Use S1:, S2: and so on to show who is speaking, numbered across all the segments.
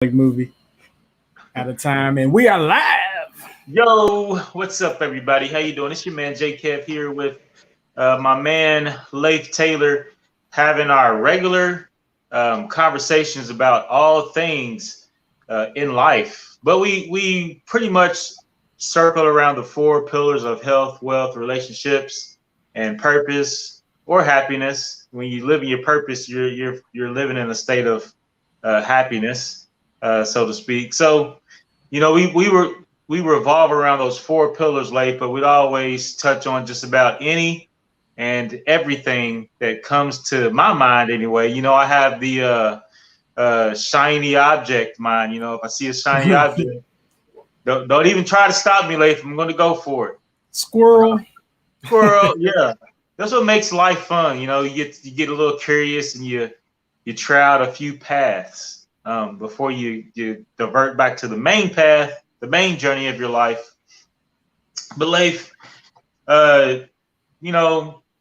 S1: movie at a time, and we are live.
S2: Yo, what's up, everybody? How you doing? It's your man J Kev here with my man Leif Taylor, having our regular conversations about all things in life. But we pretty much circle around the four pillars of health, wealth, relationships, and purpose or happiness. When you live in your purpose, you're living in a state of happiness, so to speak. So, we revolve around those four pillars, late, but we'd always touch on just about any and everything that comes to my mind anyway. I have the shiny object mind. If I see a shiny object, don't even try to stop me, Leif. I'm going to go for it.
S1: Squirrel.
S2: Squirrel, yeah. That's what makes life fun. You get a little curious and you try out a few paths before you divert back to the main path, the main journey of your life. But Leif,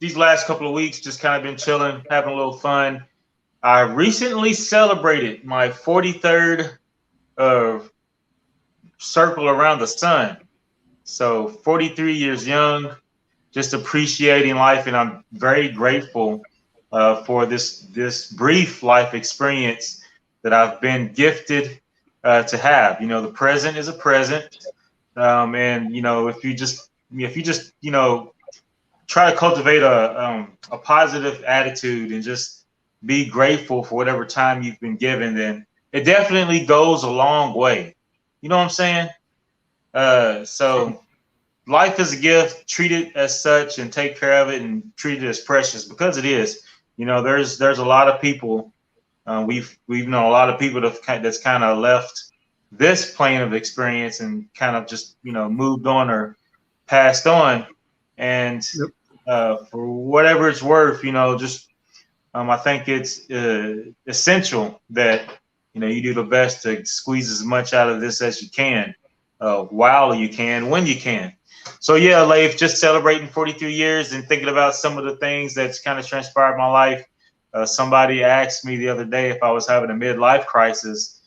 S2: these last couple of weeks just kind of been chilling, having a little fun. I recently celebrated my 43rd circle around the sun. So 43 years young, just appreciating life, and I'm very grateful for this brief life experience that I've been gifted to have. The present is a present, and if you just try to cultivate a positive attitude and just be grateful for whatever time you've been given, then it definitely goes a long way. You know what I'm saying? So life is a gift. Treat it as such and take care of it and treat it as precious, because it is. There's a lot of people. We've known a lot of people that's kind of left this plane of experience and kind of just moved on or passed on, and for whatever it's worth, I think it's essential that you do the best to squeeze as much out of this as you can, while you can, when you can. So yeah, Leif, just celebrating 43 years and thinking about some of the things that's kind of transpired in my life. Somebody asked me the other day if I was having a midlife crisis,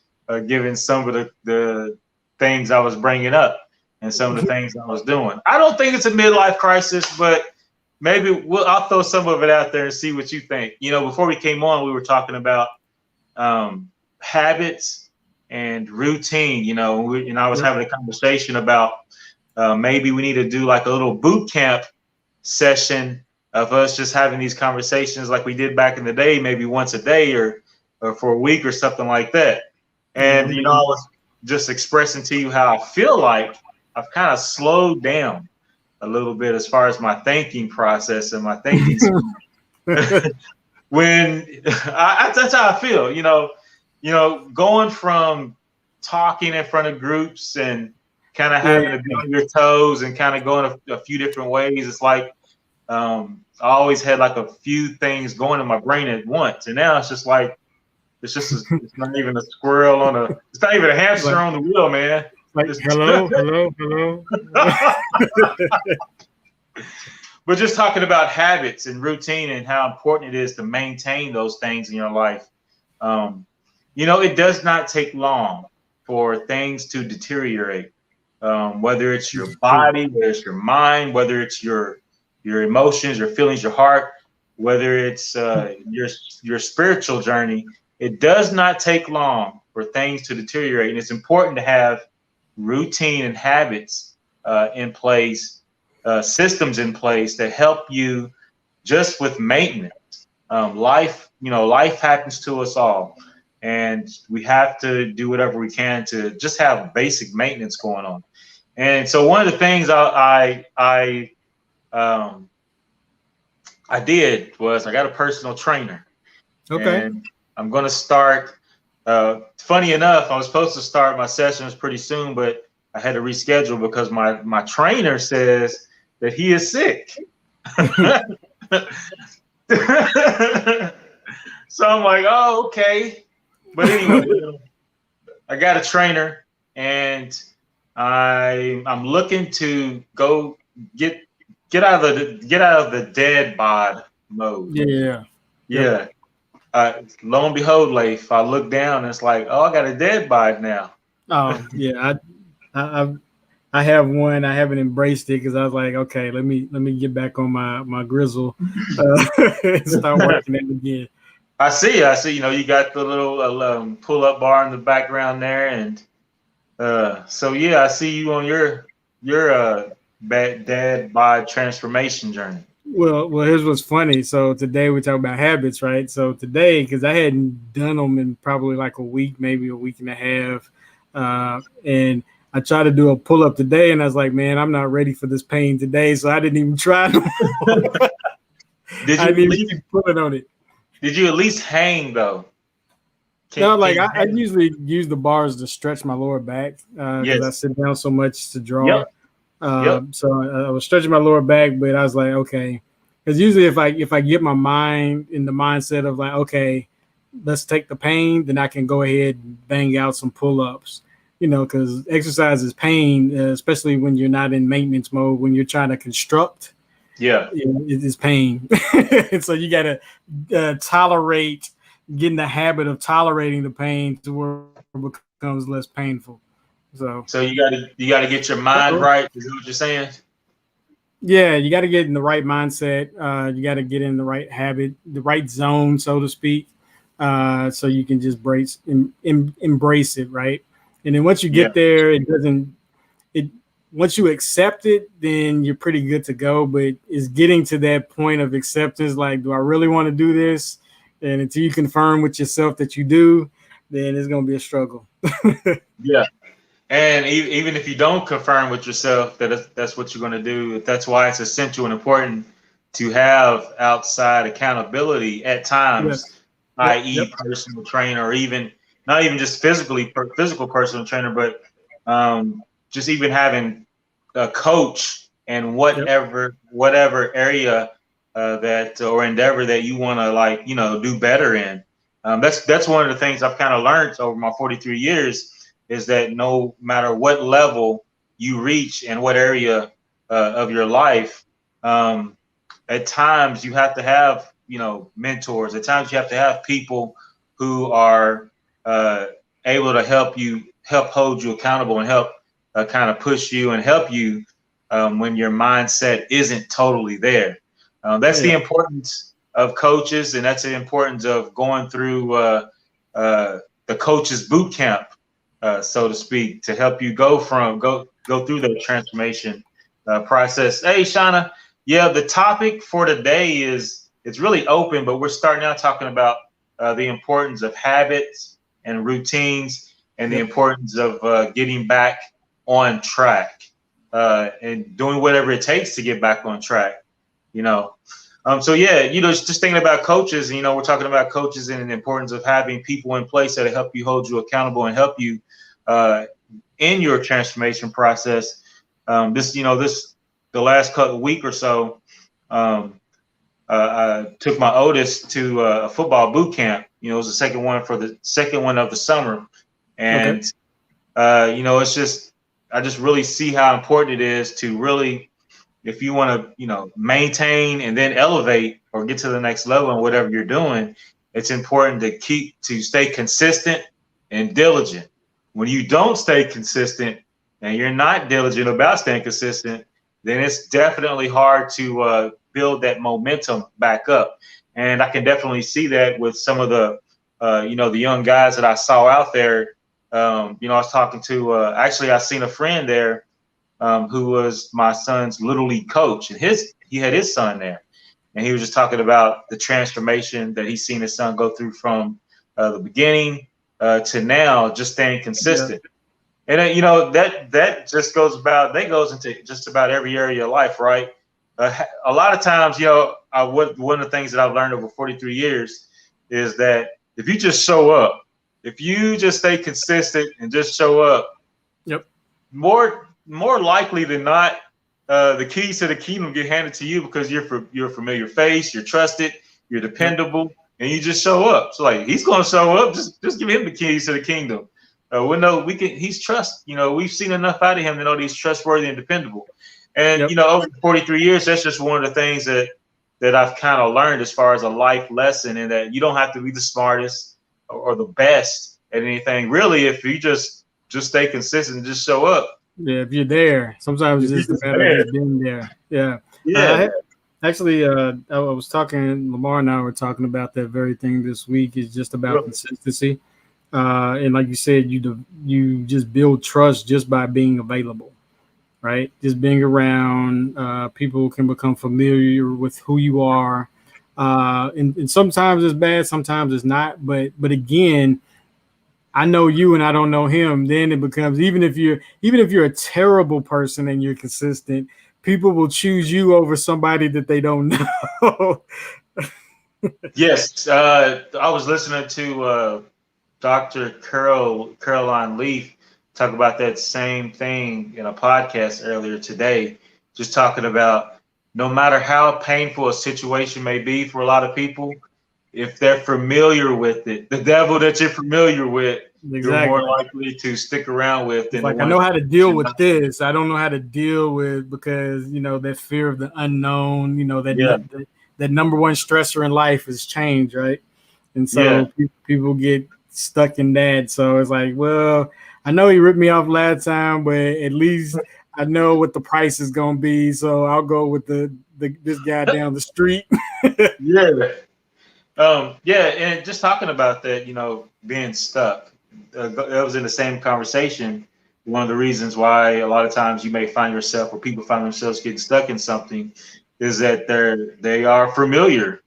S2: given some of the things I was bringing up and some of the things I was doing. I don't think it's a midlife crisis, but maybe I'll throw some of it out there and see what you think. Before we came on, we were talking about habits and routine, and I was having a conversation about maybe we need to do like a little boot camp session of us just having these conversations like we did back in the day, maybe once a day or for a week or something like that. And, I was just expressing to you how I feel like I've kind of slowed down a little bit as far as my thinking process and my thinking speed. That's how I feel, going from talking in front of groups and kind of having to be on your toes and kind of going a few different ways. It's like I always had like a few things going in my brain at once, and now it's just like it's not even a squirrel it's not even a hamster on the wheel, man.
S1: Like, hello.
S2: But just talking about habits and routine and how important it is to maintain those things in your life. It does not take long for things to deteriorate. Whether it's your body, whether it's your mind, whether it's your emotions, your feelings, your heart, whether it's your spiritual journey, it does not take long for things to deteriorate. And it's important to have routine and habits in place, systems in place that help you just with maintenance. Life happens to us all, and we have to do whatever we can to just have basic maintenance going on. And so one of the things I did was I got a personal trainer.
S1: Okay.
S2: And I'm going to start. Funny enough, I was supposed to start my sessions pretty soon, but I had to reschedule because my trainer says that he is sick. So I'm like, oh, okay. But anyway, I got a trainer, and I'm looking to go get out of the dead bod mode.
S1: Yeah.
S2: Yeah. lo and behold, Leif, I look down and it's like, oh, I got a dead bod now.
S1: Oh yeah, I I have one. I haven't embraced it because I was like, okay, let me get back on my grizzle and start working it again.
S2: I see. You know, you got the little pull-up bar in the background there, and so yeah, I see you on your bad dad bod transformation journey.
S1: Well, here's what's funny. So today we're talking about habits, right? So today, because I hadn't done them in probably like a week, maybe a week and a half, and I tried to do a pull up today, and I was like, man, I'm not ready for this pain today, so I didn't even try.
S2: Did
S1: I
S2: you
S1: didn't
S2: at
S1: even
S2: least,
S1: keep pulling on it.
S2: did you at least hang though?
S1: No, like
S2: Can you
S1: I
S2: hang?
S1: usually use the bars to stretch my lower back because I
S2: Yes.
S1: sit down so much to draw.
S2: Yep. Yep.
S1: So I was stretching my lower back, but I was like, okay, because usually if I get my mind in the mindset of like, okay, let's take the pain, then I can go ahead and bang out some pull ups. You know, because exercise is pain, especially when you're not in maintenance mode. When you're trying to construct,
S2: Yeah.
S1: it is pain. And so you got to tolerate, get in the habit of tolerating the pain to where it becomes less painful. So
S2: So you gotta get your mind
S1: uh-oh.
S2: right. Is that what you're saying?
S1: Yeah, you got to get in the right mindset. You got to get in the right habit, the right zone, so to speak, so you can just embrace it, right? And then once you
S2: Yeah.
S1: get there, it doesn't. It once you accept it, then you're pretty good to go. But it's getting to that point of acceptance. Like, do I really want to do this? And until you confirm with yourself that you do, then it's going to be a struggle.
S2: Yeah. And even if you don't confirm with yourself that that's what you're going to do, that's why it's essential and important to have outside accountability at
S1: Yes.
S2: times,
S1: Yep. Yep.
S2: i.e., personal trainer, or even not even just physical personal trainer, but just even having a coach and
S1: Yep.
S2: whatever area that or endeavor that you want to do better in. That's one of the things I've kind of learned over my 43 years is that no matter what level you reach in what area of your life, at times you have to have mentors. At times you have to have people who are uh, able to help hold you accountable and help kind of push you and help you when your mindset isn't totally there.
S1: Oh
S2: That's the
S1: yeah.
S2: importance of coaches, and that's the importance of going through the coaches boot camp, so to speak, to help you go through the transformation process. Hey, Shauna, yeah, the topic for today it's really open, but we're starting out talking about the importance of habits and routines, and the
S1: Yep.
S2: importance of getting back on track and doing whatever it takes to get back on track. You know, so yeah, just thinking about coaches. We're talking about coaches and the importance of having people in place that help you, hold you accountable, and help you in your transformation process. The last week or so, I took my oldest to a football boot camp. It was the second one of the summer,
S1: Okay.
S2: and it's just I just really see how important it is to really, if you want to, maintain and then elevate or get to the next level in whatever you're doing, it's important to stay consistent and diligent. When you don't stay consistent and you're not diligent about staying consistent, then it's definitely hard to build that momentum back up. And I can definitely see that with some of the young guys that I saw out there. I was talking to, actually, I seen a friend there who was my son's little league coach, and he had his son there, and he was just talking about the transformation that he's seen his son go through from the beginning to now, just staying
S1: Yeah.
S2: consistent. And that just goes into just about every area of life, right? A lot of times, one of the things that I've learned over 43 years is that if you just show up, if you just stay consistent and just show up,
S1: Yep.
S2: more likely than not, the keys to the kingdom get handed to you because you're a familiar face, you're trusted, you're
S1: Yep.
S2: dependable, and you just show up. So like he's going to show up. Just give him the keys to the kingdom. We know he's trust. We've seen enough out of him to know that he's trustworthy and dependable. And
S1: Yep.
S2: over 43 years, that's just one of the things that that I've kind of learned as far as a life lesson, in that you don't have to be the smartest or the best at anything. Really, if you just stay consistent and just show up.
S1: Yeah, if you're there, sometimes
S2: If
S1: it's
S2: you're
S1: just a
S2: just
S1: matter of
S2: there.
S1: just being there. Yeah.
S2: Yeah.
S1: Actually, I was talking, Lamar and I were talking about that very thing this week. Is just about consistency. And like you said, you just build trust just by being available, right? Just being around. People can become familiar with who you are. And sometimes it's bad, sometimes it's not. But again, I know you and I don't know him. Then it becomes, even if you're a terrible person and you're consistent, people will choose you over somebody that they don't know.
S2: Yes. I was listening to Dr. Caroline Leaf talk about that same thing in a podcast earlier today, just talking about no matter how painful a situation may be for a lot of people, if they're familiar with it, the devil that you're familiar with, you're
S1: Exactly.
S2: more likely to stick around with than
S1: Like,
S2: the
S1: I
S2: one.
S1: know how to deal with this. I don't know how to deal with, because that fear of the unknown. That number one stressor in life is change, right? And
S2: Yeah.
S1: so people get stuck in that. So it's like, well, I know he ripped me off last time, but at least I know what the price is gonna be. So I'll go with this guy down the street.
S2: Yeah. Yeah, and just talking about that, being stuck, that was in the same conversation. One of the reasons why a lot of times you may find yourself, or people find themselves getting stuck in something, is that they are familiar,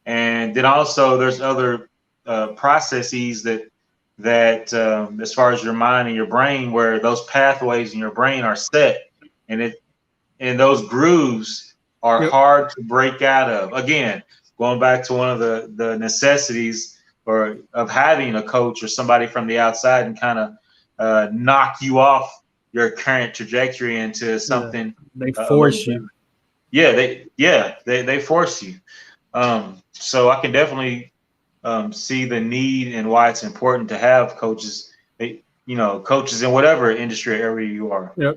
S2: and then also there's other processes that as far as your mind and your brain, where those pathways in your brain are set, and those grooves are
S1: Yep.
S2: hard to break out of. Again, going back to one of the necessities or of having a coach or somebody from the outside and kind of knock you off your current trajectory into something
S1: They
S2: a little
S1: force
S2: better.
S1: you.
S2: They force you. So I can definitely see the need and why it's important to have coaches. Coaches in whatever industry area you are.
S1: Yep.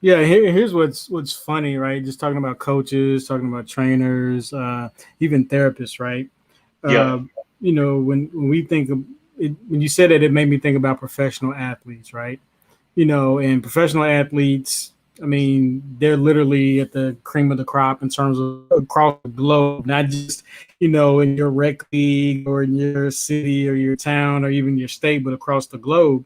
S1: Yeah, here's what's funny, right? Just talking about coaches, talking about trainers, even therapists, right?
S2: Yeah.
S1: When we think of it, when you said it, it made me think about professional athletes, right? And professional athletes, I mean, they're literally at the cream of the crop in terms of across the globe, not just, in your rec league or in your city or your town or even your state, but across the globe.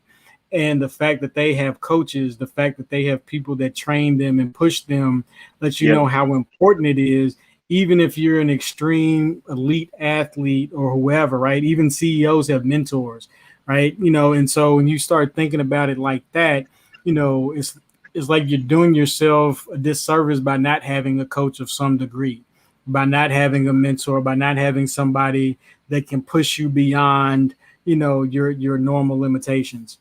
S1: And the fact that they have coaches, the fact that they have people that train them and push them, lets you
S2: Yep.
S1: know how important it is. Even if you're an extreme elite athlete or whoever, right? Even CEOs have mentors, right? And so when you start thinking about it like that, it's like you're doing yourself a disservice by not having a coach of some degree, by not having a mentor, by not having somebody that can push you beyond, your normal limitations.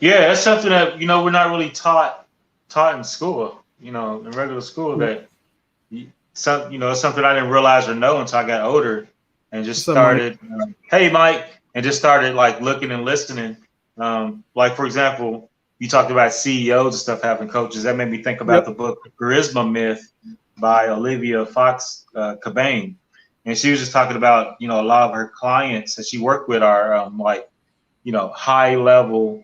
S2: Yeah, that's something that we're not really taught in school. In regular school, that it's something I didn't realize or know until I got older, and just
S1: What's up, Mike?
S2: started. Hey, Mike, and just started like looking and listening. Like for example, you talked about CEOs and stuff having coaches. That made me think about
S1: Yep.
S2: the book Charisma Myth by Olivia Fox Cabane, and she was just talking about a lot of her clients that she worked with are high level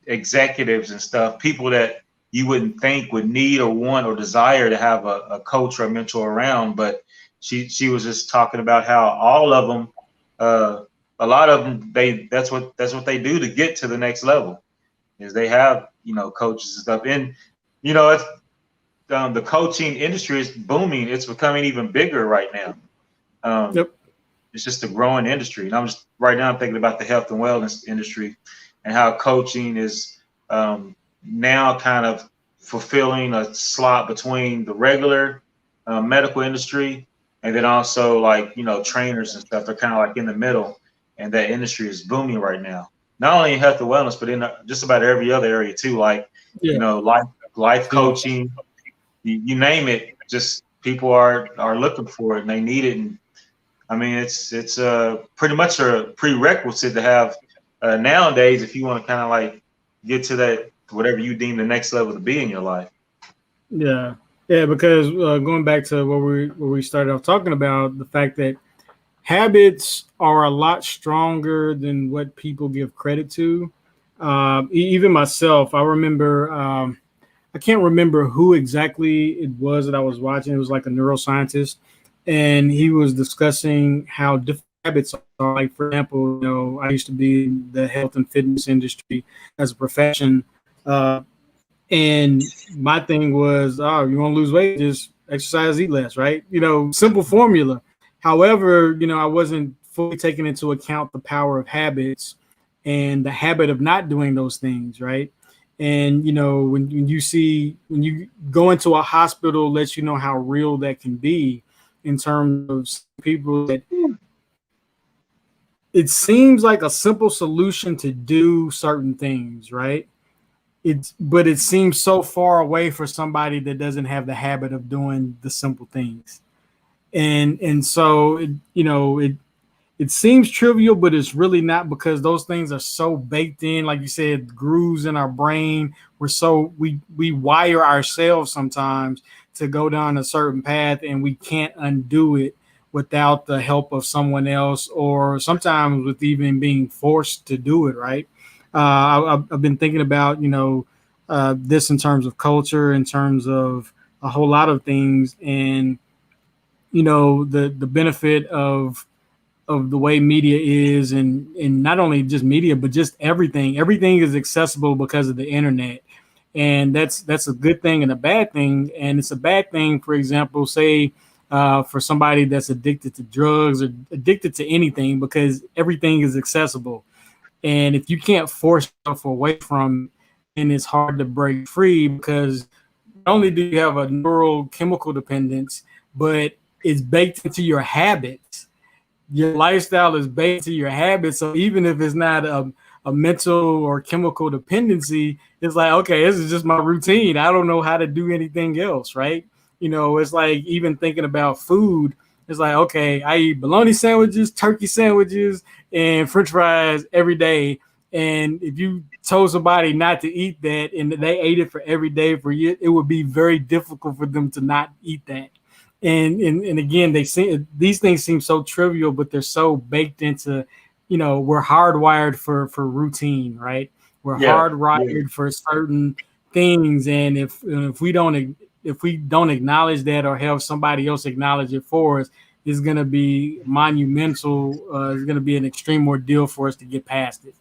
S2: executives and stuff, people that you wouldn't think would need or want or desire to have a coach or a mentor around. But she was just talking about how all of them, a lot of them, that's what they do to get to the next level, is they have coaches and stuff. And it's the coaching industry is booming. It's becoming even bigger right now.
S1: Yep.
S2: It's just a growing industry. And I'm thinking about the health and wellness industry and how coaching is now kind of fulfilling a slot between the regular medical industry and then also trainers and stuff. They're kind of like in the middle, and that industry is booming right now. Not only in health and wellness, but in just about every other area too, like life coaching, you name it. Just people are looking for it and they need it. And I mean, it's pretty much a prerequisite to have nowadays if you want to kind of like get to that whatever you deem the next level to be in your life.
S1: Yeah. Yeah, because going back to what we started off talking about, the fact that habits are a lot stronger than what people give credit to. Even myself, I remember. I can't remember who exactly it was that I was watching. It was like a neuroscientist, and he was discussing how different habits are. Like, for example, I used to be in the health and fitness industry as a profession, uh, and my thing was, oh, you want to lose weight, just exercise, eat less, right? Simple formula. However, I wasn't fully taking into account the power of habits and the habit of not doing those things, right? And when you go into a hospital, lets you know how real that can be in terms of people that it seems like a simple solution to do certain things, right? But it seems so far away for somebody that doesn't have the habit of doing the simple things. And so it seems trivial, but it's really not, because those things are so baked in, like you said, grooves in our brain. We wire ourselves sometimes to go down a certain path, and we can't undo it without the help of someone else, or sometimes with even being forced to do it, right? I've been thinking about this in terms of culture, in terms of a whole lot of things, and the benefit of the way media is, and not only just media, but just everything is accessible because of the internet. And that's a good thing and a bad thing. And it's a bad thing, for example, say for somebody that's addicted to drugs or addicted to anything, because everything is accessible. And if you can't force yourself away from it, then it's hard to break free, because not only do you have a neurochemical dependence, but it's baked into your habits. Your lifestyle is based on your habits. So even if it's not a mental or chemical dependency, it's like, okay, this is just my routine. I don't know how to do anything else, right? It's like even thinking about food. It's like, okay, I eat bologna sandwiches, turkey sandwiches, and French fries every day. And if you told somebody not to eat that and they ate it for every day for years, it would be very difficult for them to not eat that. And again, these things seem so trivial, but they're so baked into, we're hardwired for routine, right? We're hardwired for certain things, and if we don't acknowledge that, or have somebody else acknowledge it for us, it's going to be monumental. It's going to be an extreme ordeal for us to get past it.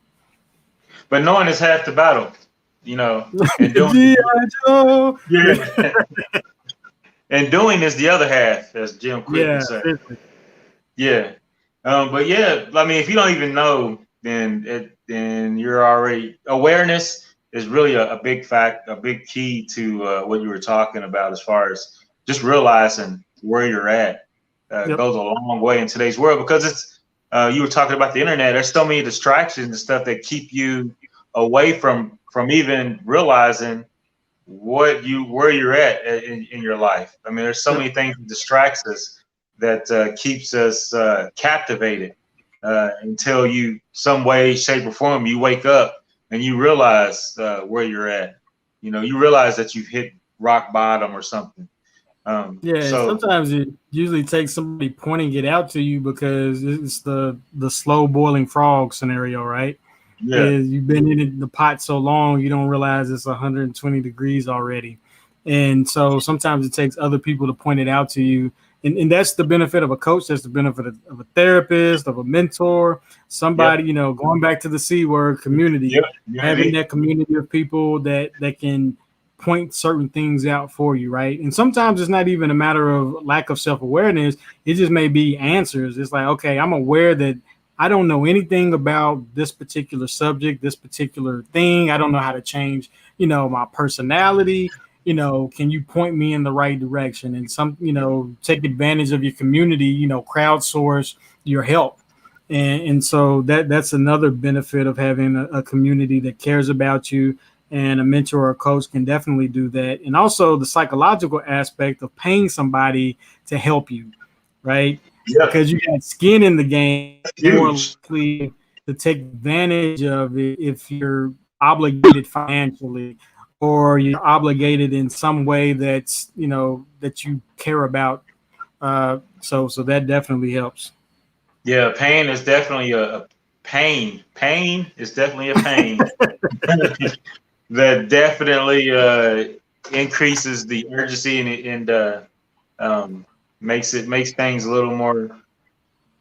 S2: But knowing is half the battle, and doing, yeah. And doing is the other half, as Jim Quick would say. Yeah. But yeah, I mean, if you don't even know, then you're already, awareness is really a big a big key to what you were talking about, as far as just realizing where you're at. Goes a long way in today's world, because it's you were talking about the internet. There's so many distractions and stuff that keep you away from even realizing where you're at in your life. I mean, there's so many things that distracts us, that keeps us captivated until you, some way, shape, or form, you wake up and you realize where you're at. You realize that you've hit rock bottom or something.
S1: So sometimes it usually takes somebody pointing it out to you, because it's the slow boiling frog scenario, right? Yeah, you've been in the pot so long, you don't realize it's 120 degrees already. And so sometimes it takes other people to point it out to you. And that's the benefit of a coach. That's the benefit of a therapist, of a mentor, somebody, going back to the C word, community, having that community of people that can point certain things out for you, right? And sometimes it's not even a matter of lack of self-awareness. It just may be answers. It's like, okay, I'm aware that I don't know anything about this particular subject, this particular thing. I don't know how to change, my personality. Can you point me in the right direction? And take advantage of your community, crowdsource your help. And so that's another benefit of having a community that cares about you. And a mentor or a coach can definitely do that. And also the psychological aspect of paying somebody to help you, right? Yeah. Because you got skin in the game, more likely to take advantage of it if you're obligated financially, or you're obligated in some way that's, that you care about. So that definitely helps.
S2: Yeah, pain is definitely a pain. Pain is definitely a pain that definitely increases the urgency and makes things a little more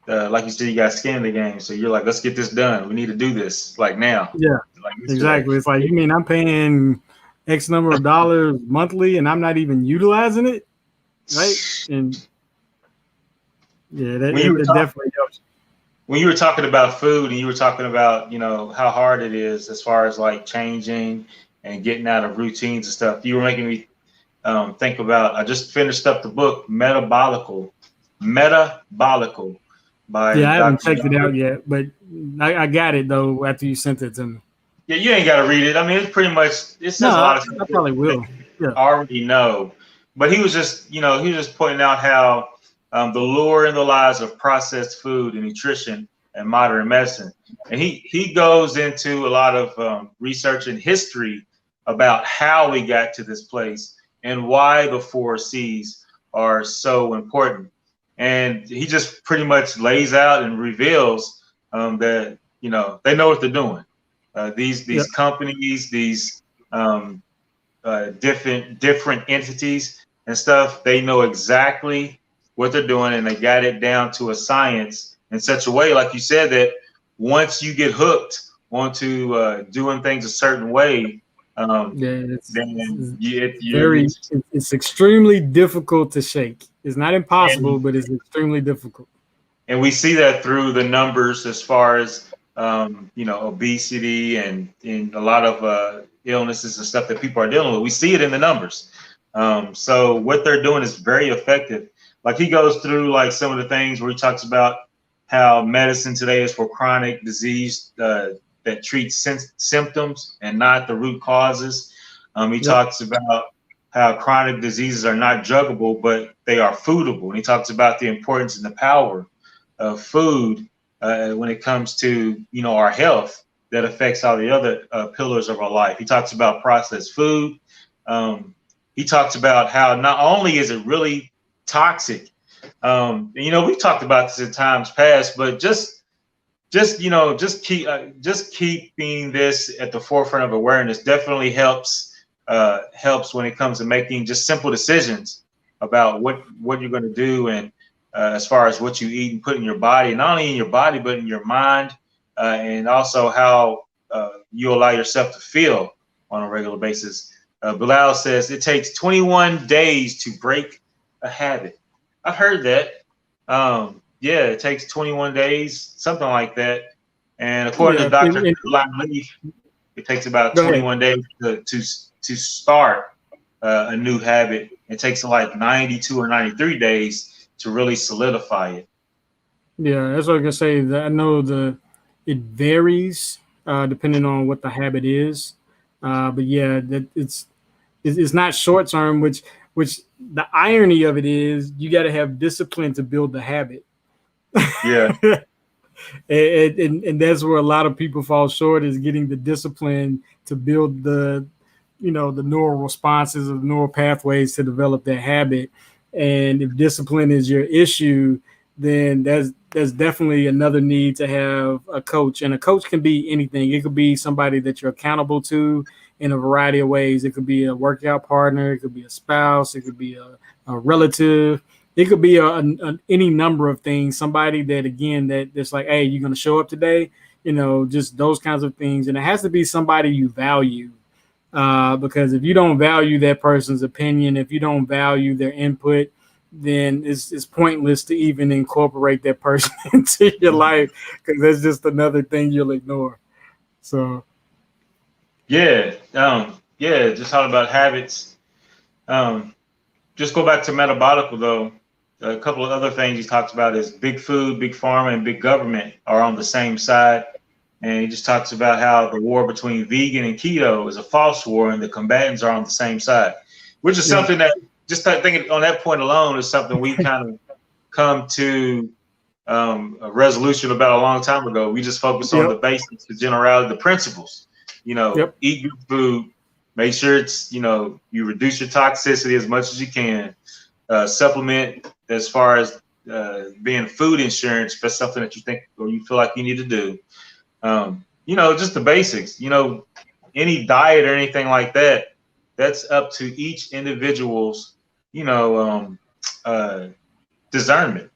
S2: like you said. You got skin in the game, so you're like, let's get this done. We need to do this like now.
S1: Yeah,
S2: Like yesterday.
S1: exactly. It's like, you mean I'm paying X number of dollars monthly and I'm not even utilizing it, right? And yeah,
S2: When you were
S1: it
S2: talking,
S1: definitely helps.
S2: when you were talking about food and you were talking about, how hard it is as far as like changing and getting out of routines and stuff, you were making me think about, I just finished up the book Metabolical by
S1: Yeah, I haven't
S2: Dr.
S1: checked it
S2: John.
S1: out yet, but I got it though after you sent it to me.
S2: Yeah, you ain't got to read it. I mean, it's pretty much, it
S1: No,
S2: says a lot of stuff
S1: I probably
S2: that
S1: will.
S2: you
S1: Yeah.
S2: already know. But he was just, he was just pointing out how the lure and the lies of processed food and nutrition and modern medicine. And he goes into a lot of research and history about how we got to this place and why the 4Cs are so important. And he just pretty much lays out and reveals that, they know what they're doing. These
S1: Yep.
S2: companies, these different entities and stuff, they know exactly what they're doing, and they got it down to a science in such a way, like you said, that once you get hooked onto doing things a certain way,
S1: Yeah,
S2: then
S1: it's extremely difficult to shake. It's not impossible,
S2: and
S1: but it's extremely difficult.
S2: and we see that through the numbers as far as obesity and a lot of illnesses and stuff that people are dealing with. We see it in the numbers. So what they're doing is very effective. Like he goes through like some of the things where he talks about how medicine today is for chronic disease that treats symptoms and not the root causes. He
S1: Yep.
S2: talks about how chronic diseases are not druggable, but they are foodable. And he talks about the importance and the power of food when it comes to our health that affects all the other pillars of our life. He talks about processed food. He talks about how not only is it really toxic, we've talked about this in times past, but just keeping this at the forefront of awareness definitely helps when it comes to making just simple decisions about what you're going to do, and as far as what you eat and put in your body, not only in your body but in your mind, and also how you allow yourself to feel on a regular basis. Bilal says it takes 21 days to break a habit. I've heard that. Yeah, it takes 21 days, something like that. And according to Dr. Lime Leaf, it takes about 21 days to start a new habit. It takes like 92 or 93 days to really solidify it.
S1: Yeah, that's what I was gonna say. That I know it varies depending on what the habit is, but yeah, that it's not short term. Which the irony of it is, you got to have discipline to build the habit.
S2: Yeah.
S1: and that's where a lot of people fall short, is getting the discipline to build the neural responses or the neural pathways to develop that habit. And if discipline is your issue, then there's definitely another need to have a coach. And a coach can be anything. It could be somebody that you're accountable to in a variety of ways. It could be a workout partner, it could be a spouse, it could be a relative, it could be any number of things. Somebody that's like, hey, you're going to show up today, just those kinds of things. And it has to be somebody you value, because if you don't value that person's opinion, if you don't value their input, then it's pointless to even incorporate that person into your life, because that's just another thing you'll ignore. So
S2: just talking about habits. Just go back to metabolical though. A couple of other things he talks about is big food, big pharma, and big government are on the same side. And he just talks about how the war between vegan and keto is a false war, and the combatants are on the same side, which is something that, just thinking on that point alone, is something we kind of come to a resolution about a long time ago. We just focus on the basics, the generality, the principles. Eat good food, Make sure it's, you reduce your toxicity as much as you can. Supplement as far as being food insurance, if that's something that you think or you feel like you need to do. Just the basics. Any diet or anything like that, that's up to each individual's, discernment.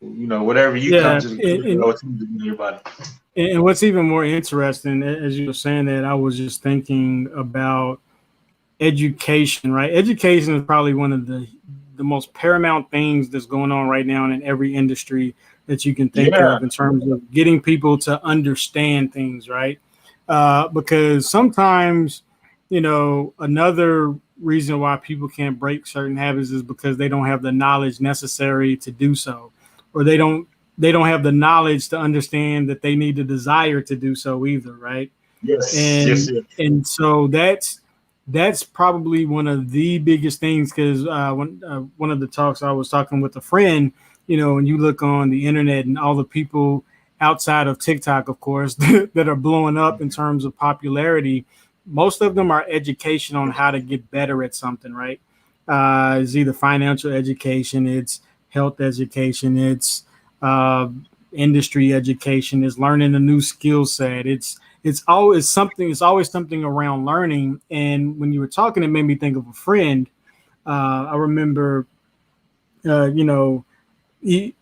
S2: Whatever you come to in your body.
S1: And what's even more interesting, as you were saying that, I was just thinking about education, right? Education is probably one of the most paramount things that's going on right now in every industry that you can think of in terms of getting people to understand things, right? Because sometimes, another reason why people can't break certain habits is because they don't have the knowledge necessary to do so, or they don't have the knowledge to understand that they need the desire to do so either, right?
S2: Yes.
S1: And so that's probably one of the biggest things, because one of the talks I was talking with a friend, when you look on the internet and all the people outside of TikTok, of course, that are blowing up in terms of popularity, most of them are education on how to get better at something, right? It's either financial education, it's health education, it's industry education, it's learning a new skill set. It's always something around learning. And when you were talking, it made me think of a friend. I remember, it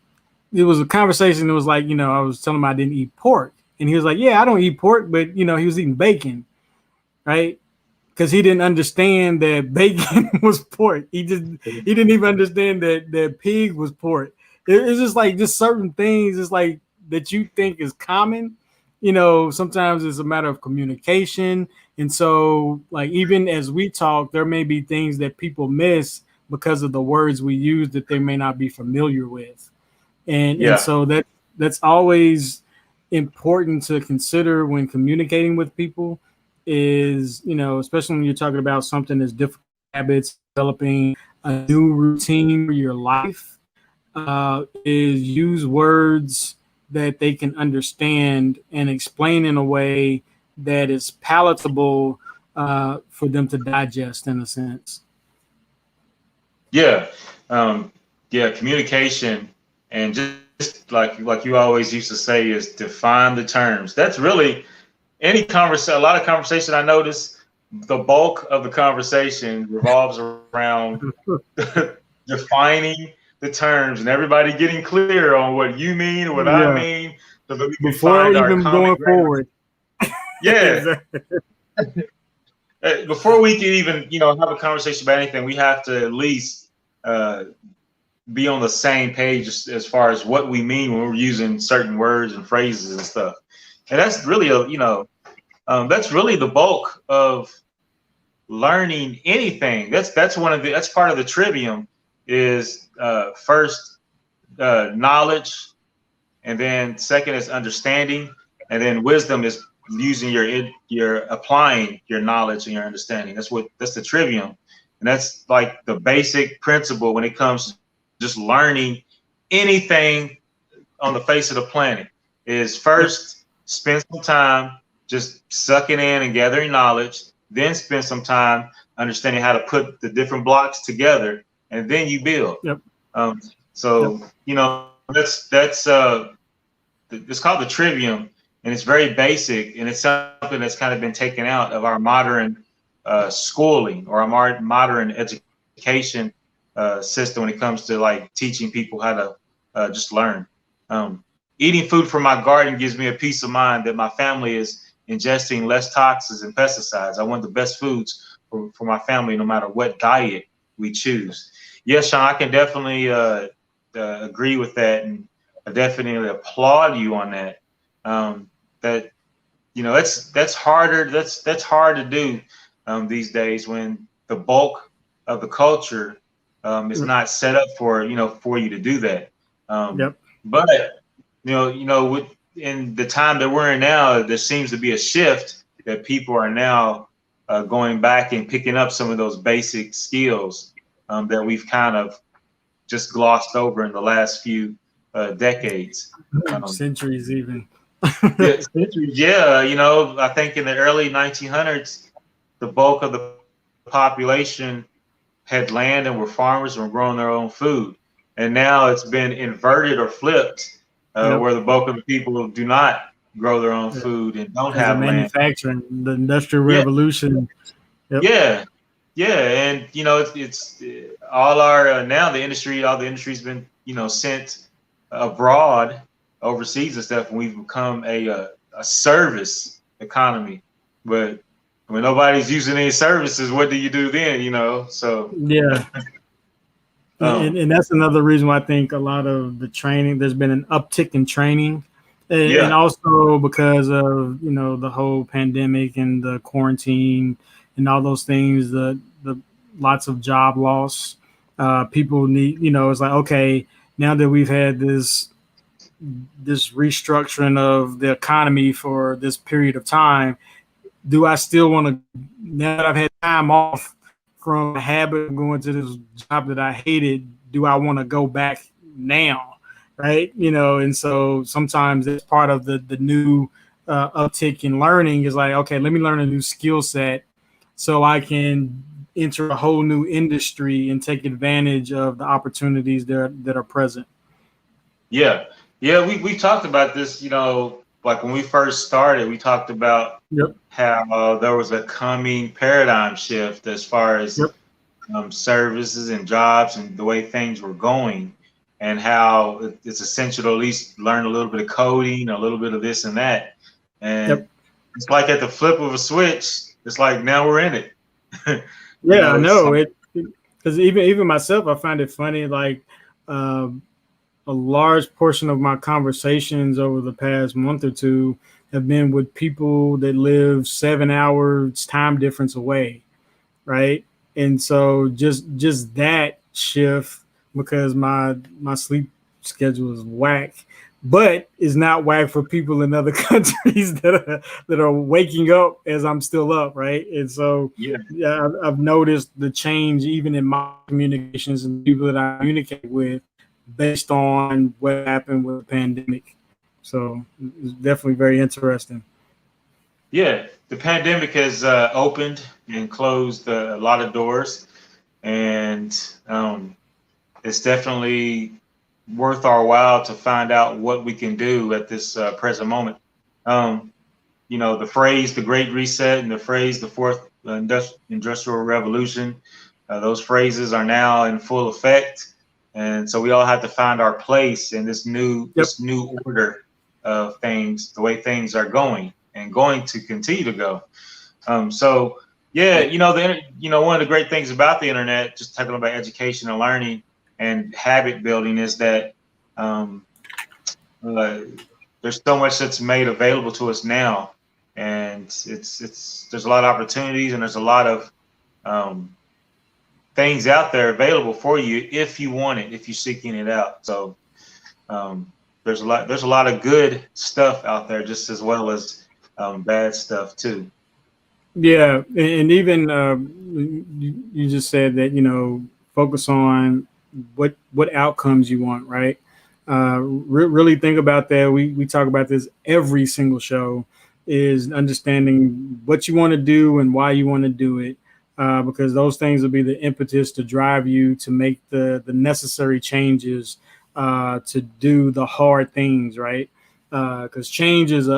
S1: was a conversation that was like, I was telling him I didn't eat pork. And he was like, yeah, I don't eat pork, but, he was eating bacon, right? Because he didn't understand that bacon was pork. He didn't even understand that pig was pork. It's just certain things. It's like that you think is common. Sometimes it's a matter of communication. And so, like, even as we talk, there may be things that people miss because of the words we use that they may not be familiar with. And so that's always important to consider when communicating with people is, especially when you're talking about something as difficult habits, developing a new routine for your life, is use words that they can understand and explain in a way that is palatable for them to digest, in a sense.
S2: Communication, and just like you always used to say, is define the terms. That's really any conversation. A lot of conversation, I notice the bulk of the conversation revolves around defining the terms and everybody getting clear on what you mean, what I mean, so that we can
S1: before even going forward.
S2: Before we can even, have a conversation about anything, we have to at least be on the same page as far as what we mean when we're using certain words and phrases and stuff. And that's really that's really the bulk of learning anything. That's part of the trivium is first knowledge, and then second is understanding, and then wisdom is using your applying your knowledge and your understanding. That's the trivium, and that's like the basic principle when it comes to just learning anything on the face of the planet. Is first spend some time just sucking in and gathering knowledge, then spend some time understanding how to put the different blocks together, and then you build. That's it's called the trivium, and it's very basic, and it's something that's kind of been taken out of our modern schooling or our modern education system when it comes to like teaching people how to just learn. Eating food from my garden gives me a peace of mind that my family is ingesting less toxins and pesticides. I want the best foods for my family, no matter what diet we choose. Yes, Sean, I can definitely agree with that, and I definitely applaud you on that. That's harder. That's hard to do these days when the bulk of the culture is not set up for you to do that. But in the time that we're in now, there seems to be a shift that people are now going back and picking up some of those basic skills that we've kind of just glossed over in the last few decades.
S1: Centuries even.
S2: Centuries, I think in the early 1900s, the bulk of the population had land and were farmers and were growing their own food. And now it's been inverted or flipped,
S1: Yep.
S2: where the bulk of the people do not grow their own food and don't
S1: Because of
S2: have land.
S1: manufacturing, the Industrial Revolution. Yep.
S2: Yeah, and it's all our now all the industry's been sent abroad, overseas and stuff, and we've become a service economy. But when nobody's using any services, what do you do then? So
S1: yeah. And that's another reason why I think a lot of the training, there's been an uptick in training, and also because of the whole pandemic and the quarantine and all those things, the lots of job loss. People need, it's like, okay, now that we've had this restructuring of the economy for this period of time, do I still want to, now that I've had time off from the habit of going to this job that I hated, do I want to go back now? Right. And so sometimes that's part of the new uptick in learning is like, okay, let me learn a new skill set so I can enter a whole new industry and take advantage of the opportunities that are present.
S2: Yeah. We talked about this, like when we first started, we talked about how there was a coming paradigm shift as far as services and jobs and the way things were going, and how it's essential to at least learn a little bit of coding, a little bit of this and that. And it's like at the flip of a switch, it's like now we're in it.
S1: Yeah, I know it, because even myself, I find it funny. Like a large portion of my conversations over the past month or two have been with people that live 7 hours time difference away, right? And so just that shift, because my sleep schedule is whack, but is not whack for people in other countries that are waking up as I'm still up, right? And so I've noticed the change even in my communications and people that I communicate with based on what happened with the pandemic. So it's definitely very interesting.
S2: Yeah, the pandemic has opened and closed a lot of doors, and it's definitely worth our while to find out what we can do at this present moment. The phrase "the Great Reset" and the phrase "the Fourth Industrial Revolution," those phrases are now in full effect, and so we all have to find our place in this new order of things, the way things are going and going to continue to go. One of the great things about the internet, just talking about education and learning and habit building, is that there's so much that's made available to us now, and there's a lot of opportunities and there's a lot of things out there available for you if you want it, if you're seeking it out. So there's a lot of good stuff out there, just as well as bad stuff too.
S1: Yeah, and even you just said that focus on what outcomes you want, right? Really think about that. We talk about this every single show, is understanding what you want to do and why you want to do it, because those things will be the impetus to drive you to make the necessary changes to do the hard things, right? Because change is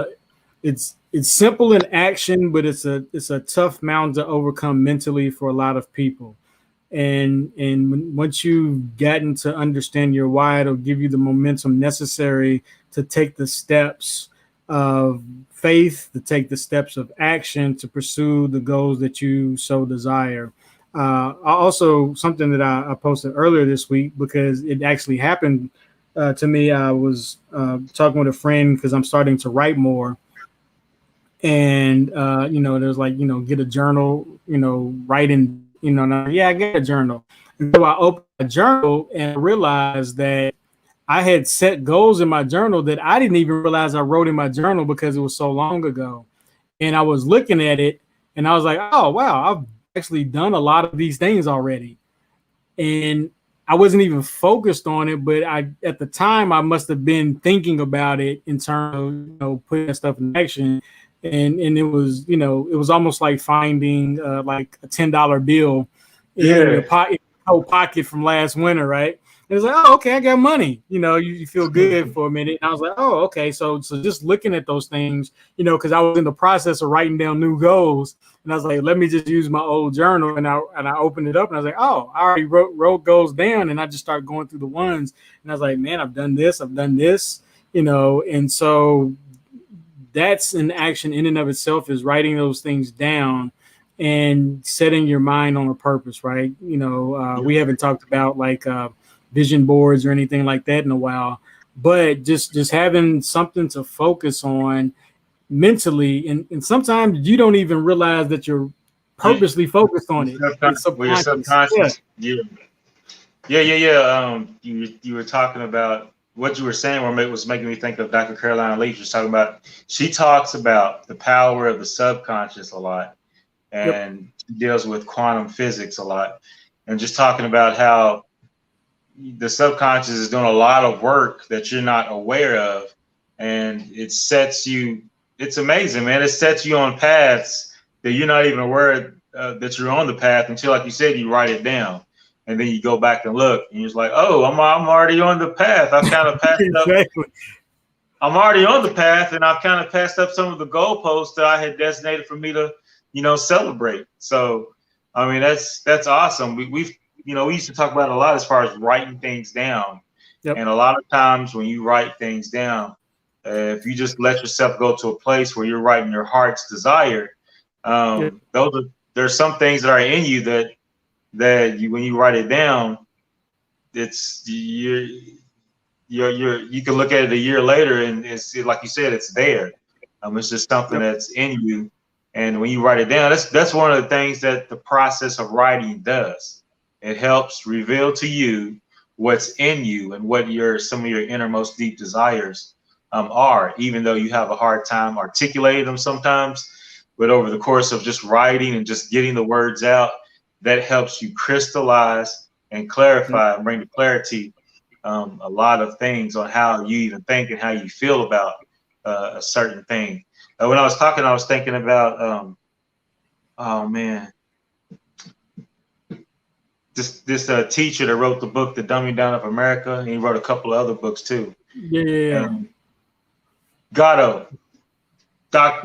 S1: it's simple in action, but it's a tough mountain to overcome mentally for a lot of people. And once you've gotten to understand your why, it'll give you the momentum necessary to take the steps of faith, to take the steps of action, to pursue the goals that you so desire. Also, something that I posted earlier this week, because it actually happened to me. I was talking with a friend because I'm starting to write more. And, there's like, get a journal, writing, I get a journal. And so I opened a journal and realized that I had set goals in my journal that I didn't even realize I wrote in my journal because it was so long ago. And I was looking at it and I was like, oh, wow, I've actually done a lot of these things already. And I wasn't even focused on it, but at the time I must have been thinking about it in terms of putting that stuff in action. and it was, it was almost like finding like a $10 bill in
S2: Yeah.
S1: your pocket from last winter, right? And it's like, oh, okay, I got money. You feel good for a minute. And I was like, oh, okay. So just looking at those things, because I was in the process of writing down new goals, and I was like, let me just use my old journal, and I opened it up, and I was like, oh, I already wrote goals down, and I just started going through the ones, and I was like, man, I've done this, and so that's an action in and of itself, is writing those things down and setting your mind on a purpose, right? We haven't talked about like vision boards or anything like that in a while, but just having something to focus on mentally, and sometimes you don't even realize that you're purposely focused on it. It's
S2: With your
S1: subconscious.
S2: Yeah. Yeah. You were talking about what you were saying, was making me think of Dr. Caroline Leaf. She talks about the power of the subconscious a lot, and she deals with quantum physics a lot, and just talking about how the subconscious is doing a lot of work that you're not aware of, and it's amazing, man. It sets you on paths that you're not even aware that you're on the path until, like you said, you write it down. And then you go back and look, and you're just like, oh, I'm already on the path. I've kind of passed
S1: Exactly.
S2: up. I'm already on the path, and I've kind of passed up some of the goalposts that I had designated for me to, celebrate. So, I mean, that's awesome. We used to talk about it a lot as far as writing things down.
S1: Yep.
S2: And a lot of times when you write things down, if you just let yourself go to a place where you're writing your heart's desire, there's some things that are in you that when you write it down, it's you can look at it a year later and it's like you said, it's there. It's just something that's in you, and when you write it down, that's one of the things that the process of writing does. It helps reveal to you what's in you and what some of your innermost deep desires are, even though you have a hard time articulating them sometimes. But over the course of just writing and just getting the words out, that helps you crystallize and clarify and bring to clarity a lot of things on how you even think and how you feel about a certain thing. When I was talking, I was thinking about, this teacher that wrote the book, The Dumbing Down of America, and he wrote a couple of other books too. Gatto, John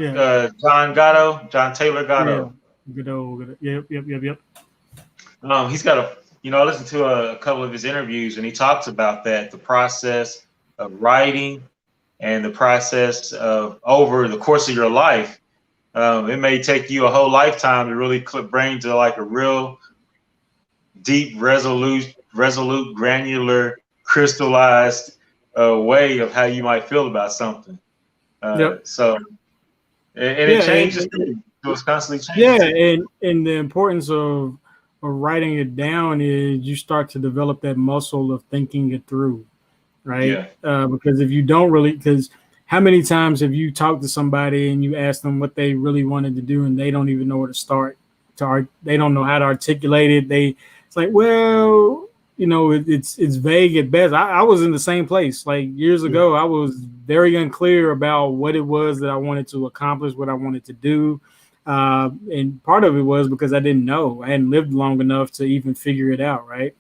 S2: Taylor Gatto.
S1: Yep.
S2: He's got I listened to a couple of his interviews, and he talks about the process of writing and the process of over the course of your life. It may take you a whole lifetime to really bring to like a real deep, resolute, granular, crystallized way of how you might feel about something. So, it changes. So it's constantly changing.
S1: Yeah, and the importance of writing it down is you start to develop that muscle of thinking it through, right? Because if you don't because how many times have you talked to somebody and you ask them what they really wanted to do and they don't even know where to start? They don't know how to articulate it. It's like, well, it's vague at best. I was in the same place like years ago. I was very unclear about what it was that I wanted to accomplish, what I wanted to do. And part of it was because I didn't know. I hadn't lived long enough to even figure it out, right?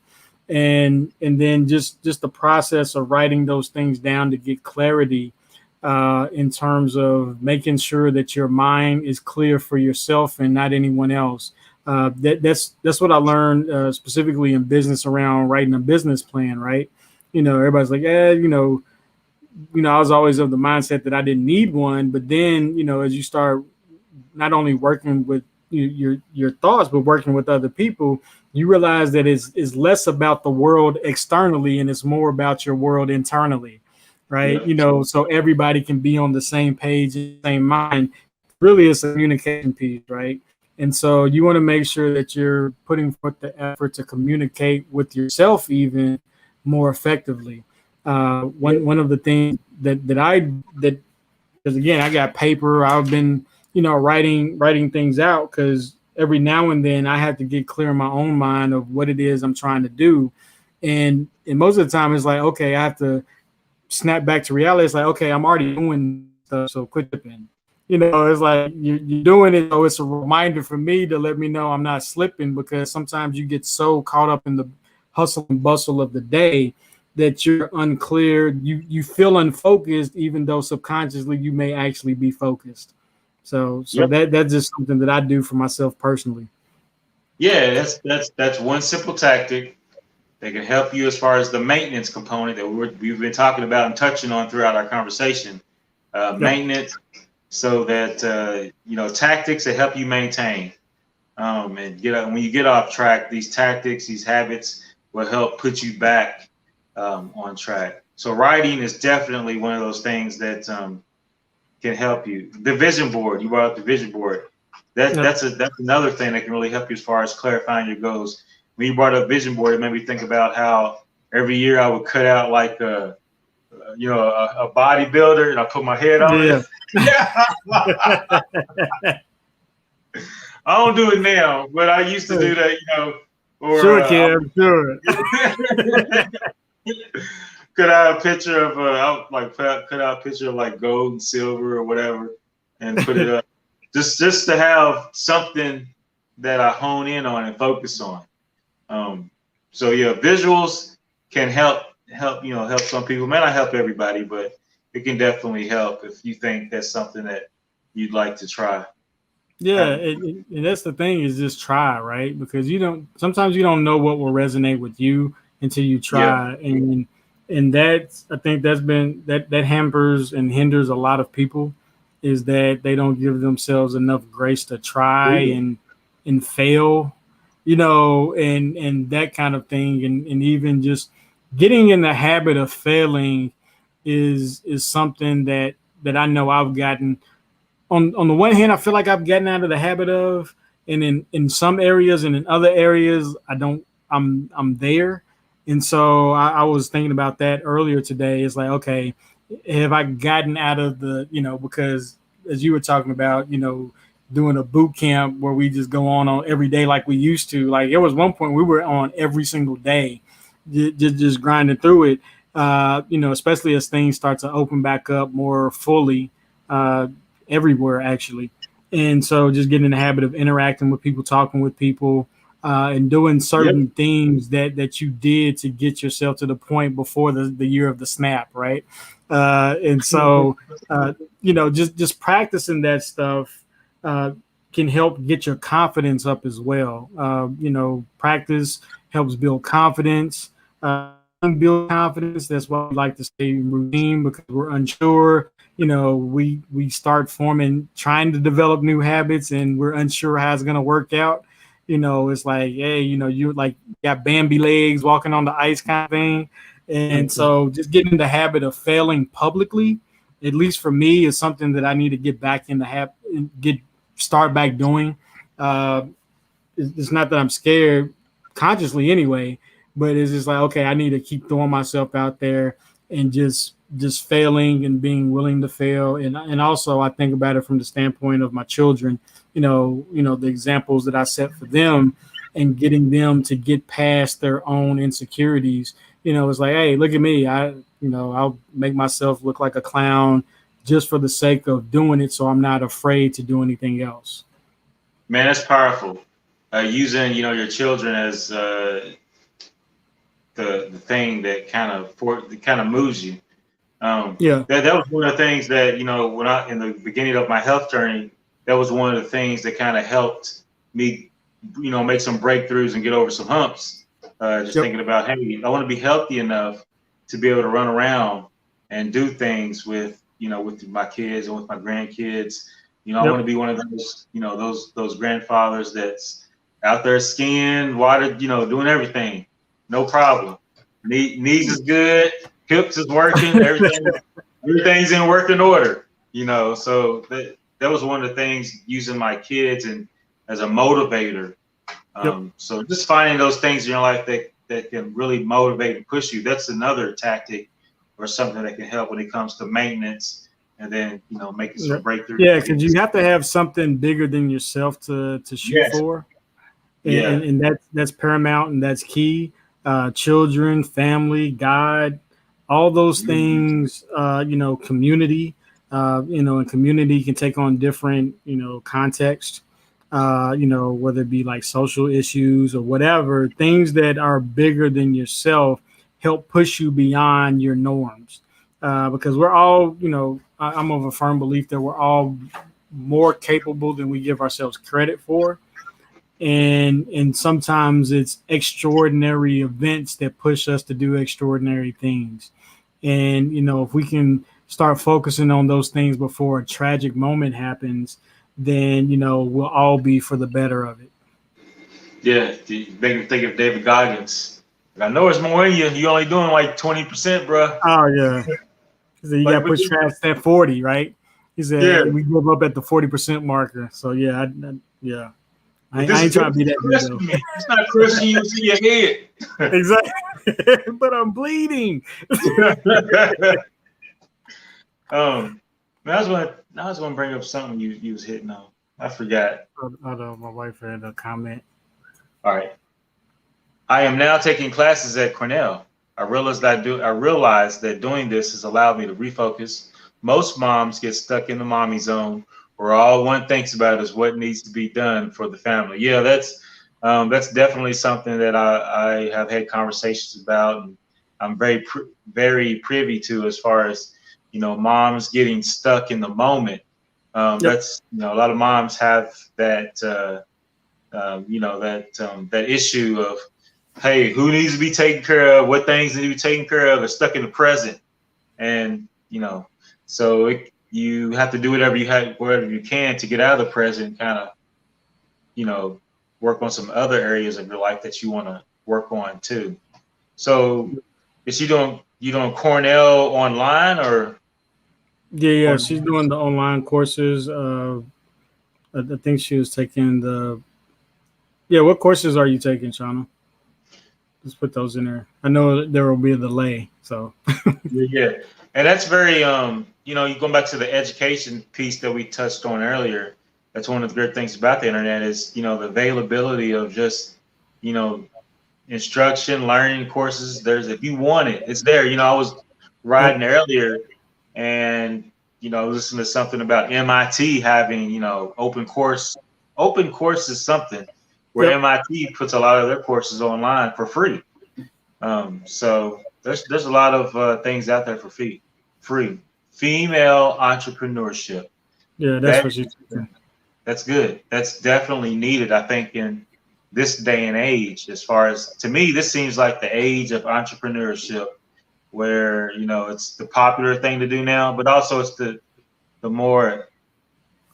S1: And then just the process of writing those things down to get clarity in terms of making sure that your mind is clear for yourself and not anyone else. That's what I learned specifically in business around writing a business plan, right? Everybody's like, I was always of the mindset that I didn't need one, but then, as you start not only working with your thoughts, but working with other people, you realize that it's less about the world externally and it's more about your world internally, right? So everybody can be on the same page, same mind. Really, it's a communication piece, right? And so you want to make sure that you're putting forth the effort to communicate with yourself even more effectively. One of the things that because again, I got paper. I've been writing things out because every now and then I have to get clear in my own mind of what it is I'm trying to do. And most of the time it's like, okay, I have to snap back to reality. It's like, okay, I'm already doing stuff, so quit dipping. it's like you're doing it. So it's a reminder for me to let me know I'm not slipping, because sometimes you get so caught up in the hustle and bustle of the day that you're unclear. You feel unfocused, even though subconsciously you may actually be focused. So
S2: Yep.
S1: that's just something that I do for myself personally.
S2: Yeah, that's one simple tactic that can help you as far as the maintenance component that we've been talking about and touching on throughout our conversation.
S1: Yep.
S2: Maintenance, so that tactics that help you maintain and when you get off track. These tactics, these habits will help put you back on track. So writing is definitely one of those things that can help you. The vision board, you brought up the vision board. That's another thing that can really help you as far as clarifying your goals. When you brought up vision board, it made me think about how every year I would cut out like a bodybuilder, and I put my head on it. I don't do it now, but I used to do that,
S1: Sure, Kim, sure.
S2: Cut out a picture of cut out a picture of like gold and silver or whatever, and put it up, just to have something that I hone in on and focus on. So yeah, visuals can help some people. May not help everybody, but it can definitely help if you think that's something that you'd like to try.
S1: Yeah, and that's the thing, is just try, right? Because sometimes you don't know what will resonate with you until you try. Yeah. And that's, I think that hampers and hinders a lot of people, is that they don't give themselves enough grace to try and fail, and that kind of thing. And even just getting in the habit of failing is something that I know I've gotten. On the one hand, I feel like I've gotten out of the habit of, and in some areas, and in other areas, I'm there. And so I was thinking about that earlier today. It's like, okay, have I gotten out of the, because as you were talking about, doing a boot camp where we just go on every day like we used to. Like, there was one point we were on every single day, just grinding through it. Especially as things start to open back up more fully. Everywhere, actually. And so just getting in the habit of interacting with people, talking with people, and doing certain things that you did to get yourself to the point before the year of the snap, right? And so just practicing that stuff can help get your confidence up as well. Practice helps build confidence. Build confidence. That's why we like to stay in routine, because we're unsure. We start trying to develop new habits, and we're unsure how it's going to work out. It's like, hey, you like got Bambi legs walking on the ice kind of thing. And so just getting in the habit of failing publicly, at least for me, is something that I need to get back in the habit, start back doing. It's not that I'm scared consciously anyway, but it's just like, okay, I need to keep throwing myself out there and just failing and being willing to fail. And also I think about it from the standpoint of my children, the examples that I set for them, and getting them to get past their own insecurities. It's like, hey, look at me. I'll make myself look like a clown just for the sake of doing it, so I'm not afraid to do anything else.
S2: Man, that's powerful. Using, your children as the thing that kind of moves you. That was one of the things that, when I, in the beginning of my health journey, that was one of the things that kind of helped me, make some breakthroughs and get over some humps. Thinking about, hey, I want to be healthy enough to be able to run around and do things with my kids and with my grandkids. I want to be one of those, those grandfathers that's out there skiing, water, doing everything. No problem. Knees is good. Hips is working. Everything's in working order. So that was one of the things, using my kids and as a motivator. So just finding those things in your life that can really motivate and push you. That's another tactic or something that can help when it comes to maintenance, and then making some breakthroughs.
S1: Yeah, because you have to have something bigger than yourself to shoot for. And that's paramount, and that's key. Children, family, God, all those things, community, And community can take on different, context, whether it be like social issues or whatever, things that are bigger than yourself help push you beyond your norms. Because we're all, I'm of a firm belief that we're all more capable than we give ourselves credit for. And sometimes it's extraordinary events that push us to do extraordinary things. And if we can start focusing on those things before a tragic moment happens, then we'll all be for the better of it.
S2: Yeah, you make me think of David Goggins. I know it's more in you. You only doing like 20%, bro.
S1: Oh yeah, he said you got to push past that 40, right? He said
S2: Yeah.
S1: we give up at the 40% marker. So yeah, yeah. I
S2: This
S1: ain't
S2: is
S1: trying to be that dude,
S2: crushing me. It's not crushing you to your head.
S1: Exactly. But I'm bleeding.
S2: I was gonna bring up something you was hitting on. I forgot.
S1: My wife had a comment.
S2: All right. I am now taking classes at Cornell. I realized that doing this has allowed me to refocus. Most moms get stuck in the mommy zone where all one thinks about is what needs to be done for the family. Yeah, that's definitely something that I have had conversations about, and I'm very privy to, as far as moms getting stuck in the moment.
S1: Yep.
S2: That's a lot of moms have that that issue of, hey, who needs to be taken care of, what things need to be taken care of, are stuck in the present, and so you have to do whatever you can to get out of the present, kind of work on some other areas of your life that you want to work on too. So is you doing Cornell online, or?
S1: Yeah, she's doing the online courses. I think she was taking what courses are you taking, Shauna? Let's put those in there. I know there will be a delay, so.
S2: Yeah, and that's very you going back to the education piece that we touched on earlier. That's one of the great things about the internet is the availability of just instruction, learning courses. If you want it, it's there. I was riding earlier and listening to something about MIT having open course. Open course is something where MIT puts a lot of their courses online for free. So there's a lot of things out there for free. Female entrepreneurship.
S1: Yeah, that's what she's doing.
S2: That's good. That's definitely needed, I think, in this day and age. As far as, to me, this seems like the age of entrepreneurship, where it's the popular thing to do now, but also it's the more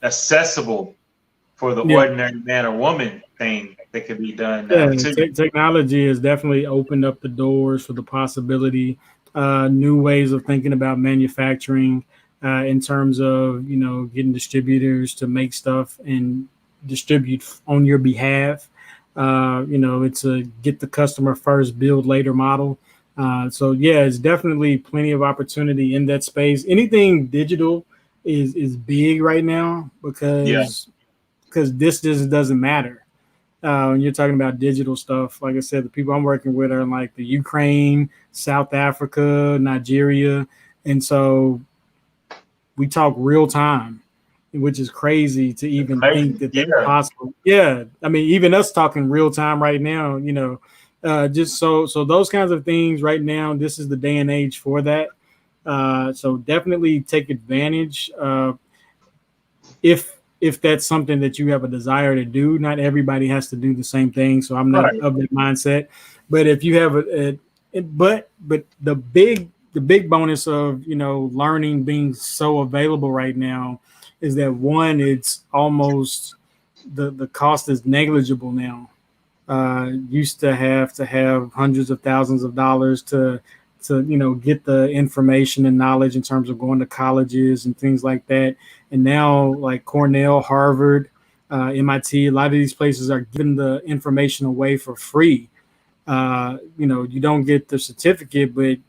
S2: accessible for the ordinary man or woman thing that could be done now too.
S1: Technology has definitely opened up the doors for the possibility, new ways of thinking about manufacturing, in terms of getting distributors to make stuff and distribute on your behalf. It's a get the customer first, build later model. So yeah, it's definitely plenty of opportunity in that space. Anything digital is big right now because this just doesn't matter. When you're talking about digital stuff, like I said, the people I'm working with are in like the Ukraine, South Africa, Nigeria, and so we talk real time, which is crazy to even think that that's possible. Yeah, I mean, even us talking real time right now, just so those kinds of things right now. This is the day and age for that. So definitely take advantage if that's something that you have a desire to do. Not everybody has to do the same thing, so I'm not of that mindset. But if you have but the big bonus of learning being so available right now is that, one, it's almost the cost is negligible now. Used to have hundreds of thousands of dollars to get the information and knowledge in terms of going to colleges and things like that. And now, like Cornell, Harvard, MIT, a lot of these places are giving the information away for free. You don't get the certificate, but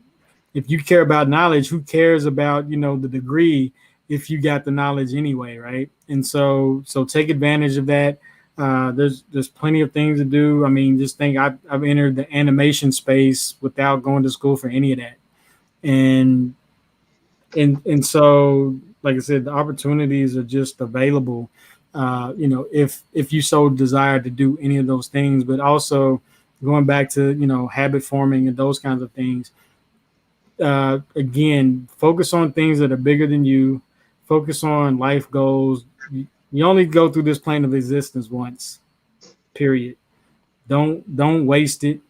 S1: if you care about knowledge, who cares about the degree if you got the knowledge anyway, right? And so take advantage of that. There's plenty of things to do. I mean, just think I've entered the animation space without going to school for any of that, and so like I said, the opportunities are just available. If you so desire to do any of those things, but also going back to habit forming and those kinds of things. Again, focus on things that are bigger than you. Focus on life goals. You only go through this plane of existence once. Period. Don't waste it.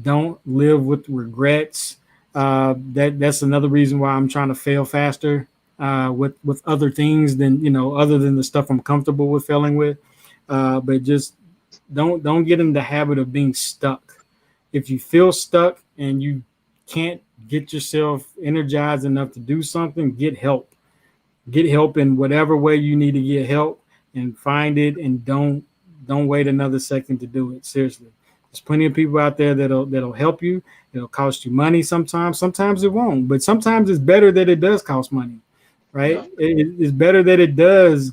S1: Don't live with regrets. That's another reason why I'm trying to fail faster with other things than other than the stuff I'm comfortable with failing with. But just don't get in the habit of being stuck. If you feel stuck and you can't get yourself energized enough to do something, get help. Get help in whatever way you need to get help, and find it, and don't wait another second to do it. Seriously. There's plenty of people out there that'll help you. It'll cost you money sometimes. Sometimes it won't, but sometimes it's better that it does cost money, right?
S2: Yeah.
S1: It's better that it does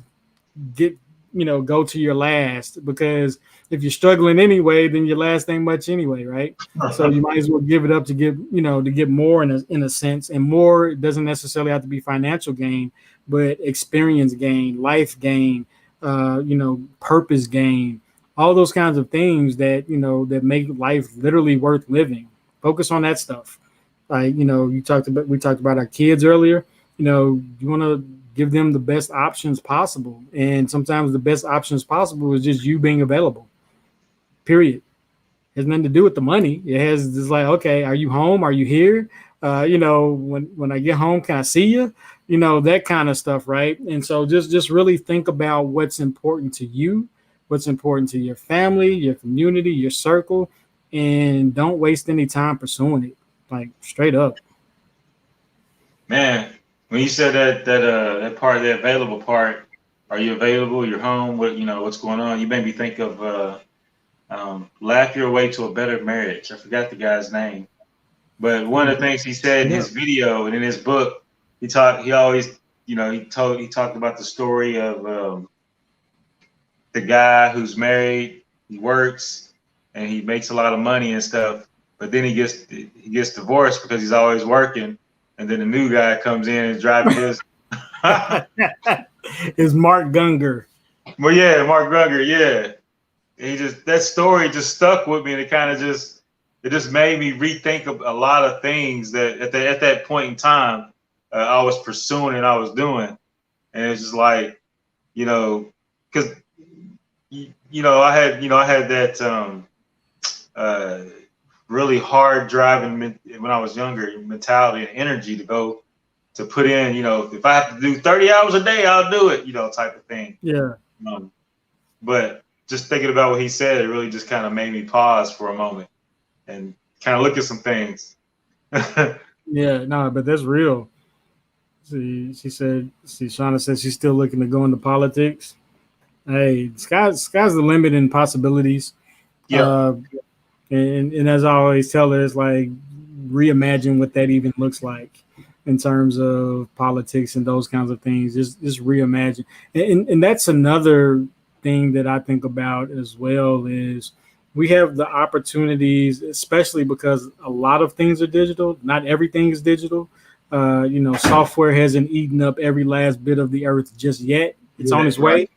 S1: go to your last, because if you're struggling anyway, then your last ain't much anyway, right? So you might as well give it up to get more in a sense, and more doesn't necessarily have to be financial gain, but experience gain, life gain, purpose gain, all those kinds of things that that make life literally worth living. Focus on that stuff. Like we talked about our kids earlier. You want to give them the best options possible, and sometimes the best options possible is just you being available. Period. It has nothing to do with the money. It has just like, okay, are you home? Are you here? When I get home, can I see you? That kind of stuff, right? And so just really think about what's important to you, what's important to your family, your community, your circle, and don't waste any time pursuing it. Like straight up.
S2: Man, when you said that part, the available part, are you available? You're home. What's going on? You made me think of laugh your way to a better marriage. I forgot the guy's name, but one of the things he said in his video and in his book, he talked about the story of the guy who's married, he works, and he makes a lot of money and stuff, but then he gets divorced because he's always working, and then the new guy comes in and driving his.
S1: Is Mark Gungor.
S2: Well, yeah, Mark Gungor, yeah. That story just stuck with me, and it just made me rethink of a lot of things that at that point in time I was pursuing and I was doing, and it's just like, because I had that really hard driving when I was younger mentality and energy to put in, if I have to do 30 hours a day, I'll do it, type of thing.
S1: Yeah.
S2: But just thinking about what he said, it really just kind of made me pause for a moment and kind of look at some things.
S1: Yeah, no, but that's real. Shauna said she's still looking to go into politics. Hey, sky's the limit in possibilities.
S2: Yeah.
S1: And as I always tell her, it's like reimagine what that even looks like in terms of politics and those kinds of things. Just reimagine. And that's another thing that I think about as well is we have the opportunities, especially because a lot of things are digital. Not everything is digital. Software hasn't eaten up every last bit of the earth just yet. It's on its way.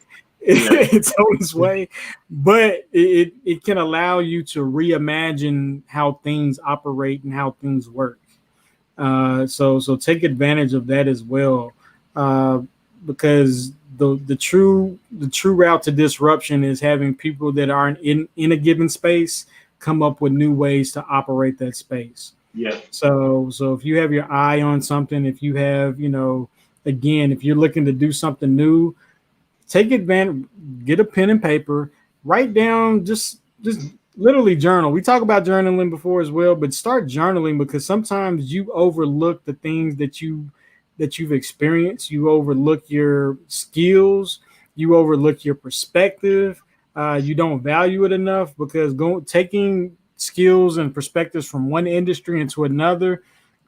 S1: It's on its way, but it can allow you to reimagine how things operate and how things work. So take advantage of that as well, because the true route to disruption is having people that aren't in a given space come up with new ways to operate that space.
S2: Yeah.
S1: So if you have your eye on something, if you have, again, if you're looking to do something new, take advantage, get a pen and paper, write down, just literally journal. We talk about journaling before as well, but start journaling, because sometimes you overlook the things that you've experienced. You overlook your skills, you overlook your perspective. You don't value it enough, because taking skills and perspectives from one industry into another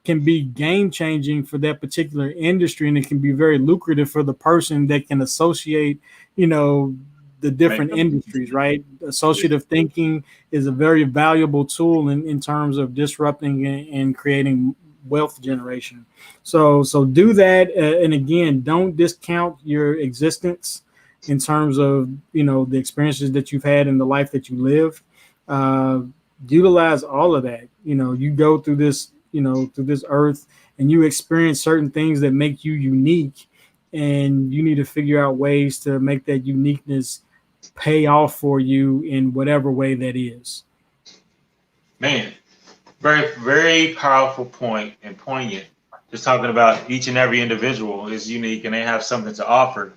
S1: can be game changing for that particular industry, and it can be very lucrative for the person that can associate, the different industries, right? Associative thinking is a very valuable tool in terms of disrupting and creating wealth generation. So do that, and again, don't discount your existence in terms of the experiences that you've had in the life that you lived. Utilize all of that. You go through this through this earth, and you experience certain things that make you unique, and you need to figure out ways to make that uniqueness pay off for you in whatever way that is.
S2: Man, very, very powerful point and poignant. Just talking about each and every individual is unique and they have something to offer,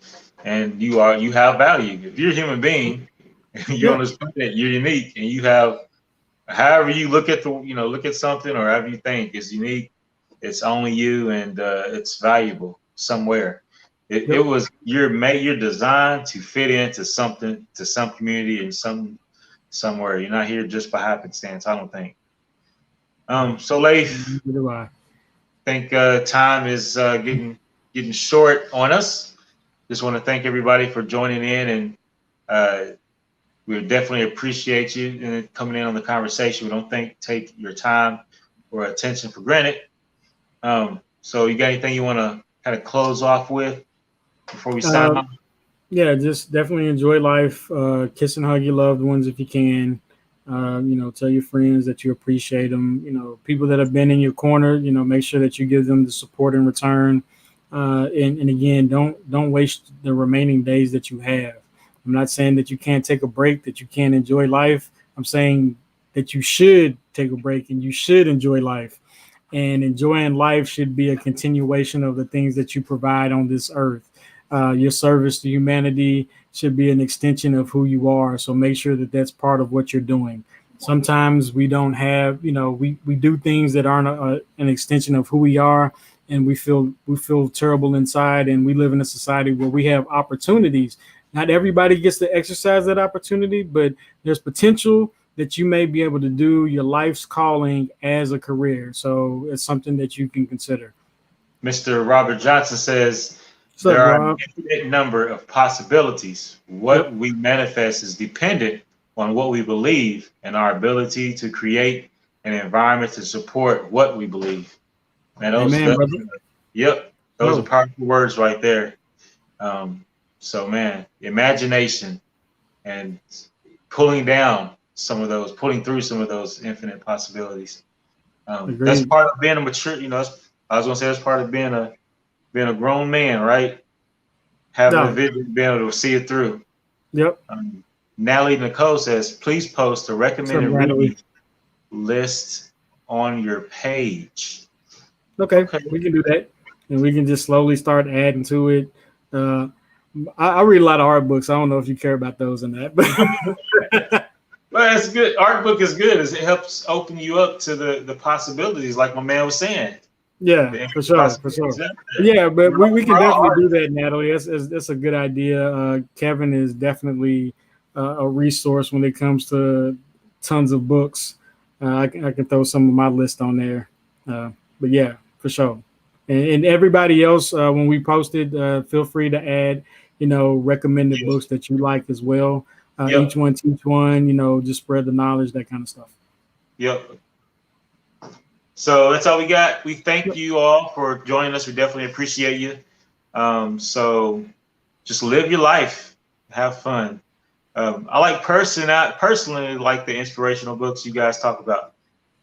S2: and you have value. If you're a human being, you're on this planet, you're unique, and you have, however you look at look at something or however you think is unique. It's only you, and it's valuable somewhere. It was you're designed to fit into something, to some community and somewhere. You're not here just by happenstance, I don't think. So Leif, I think time is getting short on us. Just want to thank everybody for joining in, and we definitely appreciate you and coming in on the conversation. We don't take your time or attention for granted. So you got anything you want to kind of close off with before we sign off?
S1: Yeah, just definitely enjoy life. Kiss and hug your loved ones if you can. Tell your friends that you appreciate them. People that have been in your corner, make sure that you give them the support in return. And again, don't waste the remaining days that you have. I'm not saying that you can't take a break, that you can't enjoy life. I'm saying that you should take a break and you should enjoy life. And enjoying life should be a continuation of the things that you provide on this earth. Your service to humanity should be an extension of who you are. So make sure that that's part of what you're doing. Sometimes we don't have, we do things that aren't an extension of who we are, and we feel terrible inside. And we live in a society where we have opportunities. Not everybody gets to exercise that opportunity, but there's potential that you may be able to do your life's calling as a career. So it's something that you can consider.
S2: Mr. Robert Johnson says, there are an infinite number of possibilities. What we manifest is dependent on what we believe and our ability to create an environment to support what we believe. And those are powerful words right there. So man, imagination and pulling through some of those infinite possibilities. That's part of being a mature, I was gonna say that's part of being a grown man, right? Having a vision, being able to see it through.
S1: Yep.
S2: Natalie Nicole says, please post a recommended reading list on your page.
S1: Okay, we can do that. And we can just slowly start adding to it. I read a lot of art books. I don't know if you care about those or not. But
S2: well, it's good. Art book is good as it helps open you up to the possibilities, like my man was saying.
S1: Yeah, for sure. Yeah, but we can definitely do that, Natalie. That's a good idea. Kevin is definitely a resource when it comes to tons of books. I can throw some of my list on there. But yeah, for sure. And everybody else, when we posted, feel free to add, recommended books that you like as well. Each one teach one, just spread the knowledge, that kind of stuff.
S2: Yep. So that's all we got. We thank you all for joining us. We definitely appreciate you. So just live your life, have fun. I personally like the inspirational books you guys talk about.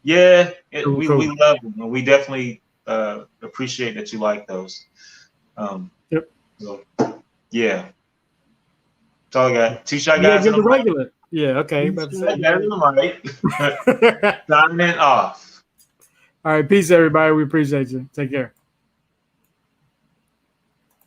S2: Yeah, we love them, and we definitely appreciate that you like those. So yeah, that's all I got. Two-shot guys.
S1: Get the regular. Yeah. Okay.
S2: Signing off.
S1: All right. Peace, everybody. We appreciate you. Take care.